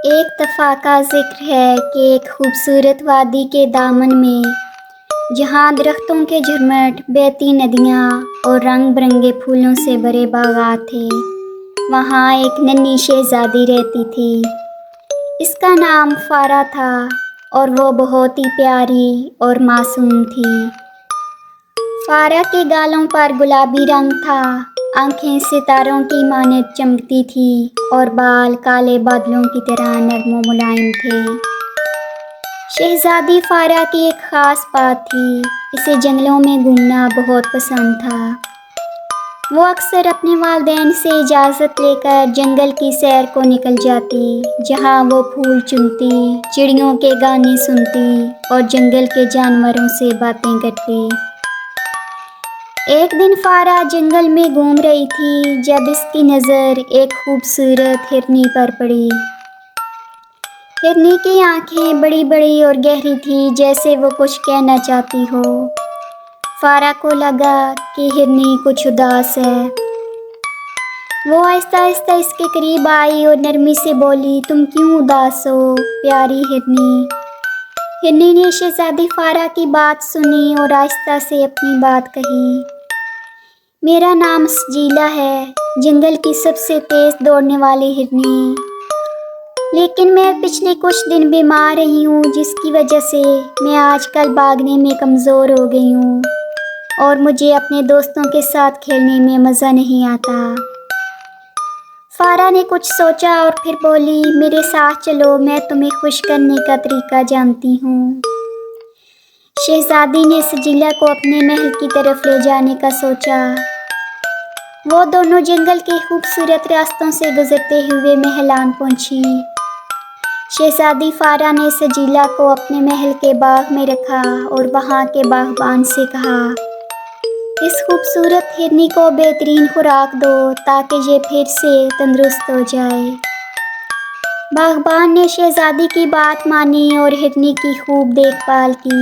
ایک دفعہ کا ذکر ہے کہ ایک خوبصورت وادی کے دامن میں، جہاں درختوں کے جھرمٹ، بہتی ندیاں اور رنگ برنگے پھولوں سے بھرے باغات تھے، وہاں ایک ننھی شہزادی رہتی تھی۔ اس کا نام فارا تھا اور وہ بہت ہی پیاری اور معصوم تھی۔ فارا کے گالوں پر گلابی رنگ تھا، آنکھیں ستاروں کی مانند چمکتی تھیں اور بال کالے بادلوں کی طرح نرم و ملائم تھے۔ شہزادی فارا کی ایک خاص بات تھی، اسے جنگلوں میں گھومنا بہت پسند تھا۔ وہ اکثر اپنے والدین سے اجازت لے کر جنگل کی سیر کو نکل جاتی، جہاں وہ پھول چنتی، چڑیوں کے گانے سنتی اور جنگل کے جانوروں سے باتیں کرتی۔ ایک دن فارا جنگل میں گھوم رہی تھی جب اس کی نظر ایک خوبصورت ہرنی پر پڑی۔ ہرنی کی آنکھیں بڑی بڑی اور گہری تھیں، جیسے وہ کچھ کہنا چاہتی ہو۔ فارا کو لگا کہ ہرنی کچھ اداس ہے۔ وہ آہستہ آہستہ اس کے قریب آئی اور نرمی سے بولی، تم کیوں اداس ہو پیاری ہرنی؟ ہرنی نے شہزادی فارا کی بات سنی اور آہستہ سے اپنی بات کہی، میرا نام سجیلا ہے، جنگل کی سب سے تیز دوڑنے والی ہرنی، لیکن میں پچھلے کچھ دن بیمار رہی ہوں، جس کی وجہ سے میں آج کل بھاگنے میں کمزور ہو گئی ہوں اور مجھے اپنے دوستوں کے ساتھ کھیلنے میں مزہ نہیں آتا۔ فارا نے کچھ سوچا اور پھر بولی، میرے ساتھ چلو، میں تمہیں خوش کرنے کا طریقہ جانتی ہوں۔ شہزادی نے سجیلا کو اپنے محل کی طرف لے جانے کا سوچا۔ وہ دونوں جنگل کے خوبصورت راستوں سے گزرتے ہوئے محل آن پہنچی۔ شہزادی فارا نے سجیلا کو اپنے محل کے باغ میں رکھا اور وہاں کے باغبان سے کہا، اس خوبصورت ہرنی کو بہترین خوراک دو تاکہ یہ پھر سے تندرست ہو جائے۔ باغبان نے شہزادی کی بات مانی اور ہرنی کی خوب دیکھ بھال کی۔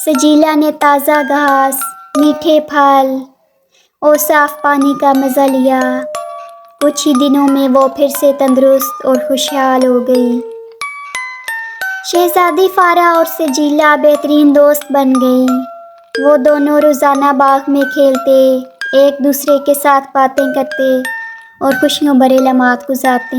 سجیلا نے تازہ گھاس، میٹھے پھل اور صاف پانی کا مزہ لیا۔ کچھ ہی دنوں میں وہ پھر سے تندرست اور خوشحال ہو گئی۔ شہزادی فارا اور سجیلا بہترین دوست بن گئیں۔ وہ دونوں روزانہ باغ میں کھیلتے، ایک دوسرے کے ساتھ باتیں کرتے اور خوشیوں بھرے لمحات گزارتے۔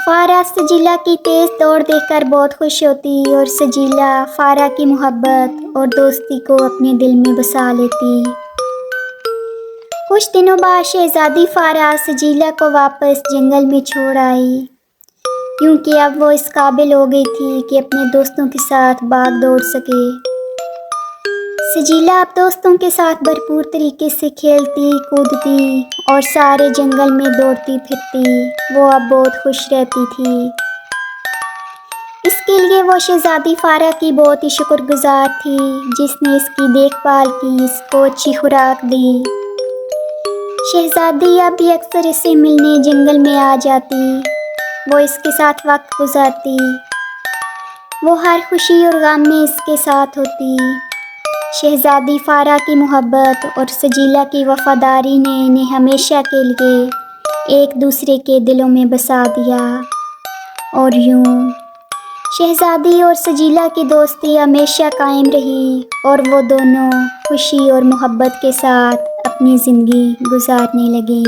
فارا سجیلا کی تیز دوڑ دیکھ کر بہت خوش ہوتی اور سجیلا فارا کی محبت اور دوستی کو اپنے دل میں بسا لیتی۔ کچھ دنوں بعد شہزادی فارا سجیلا کو واپس جنگل میں چھوڑ آئی، کیونکہ اب وہ اس قابل ہو گئی تھی کہ اپنے دوستوں کے ساتھ بھاگ دوڑ سکے۔ سجیلا اب دوستوں کے ساتھ بھرپور طریقے سے کھیلتی، کودتی اور سارے جنگل میں دوڑتی پھرتی۔ وہ اب بہت خوش رہتی تھی۔ اس کے لیے وہ شہزادی فارا کی بہت ہی شکر گزار تھی، جس نے اس کی دیکھ بھال کی، اس کو اچھی خوراک دی۔ شہزادی اب بھی اکثر اسے ملنے جنگل میں آ جاتی، وہ اس کے ساتھ وقت گزارتی، وہ ہر خوشی اور غم میں اس کے ساتھ ہوتی۔ شہزادی فارا کی محبت اور سجیلا کی وفاداری نے انہیں ہمیشہ کے لیے ایک دوسرے کے دلوں میں بسا دیا، اور یوں شہزادی اور سجیلا کی دوستی ہمیشہ قائم رہی اور وہ دونوں خوشی اور محبت کے ساتھ اپنی زندگی گزارنے لگے۔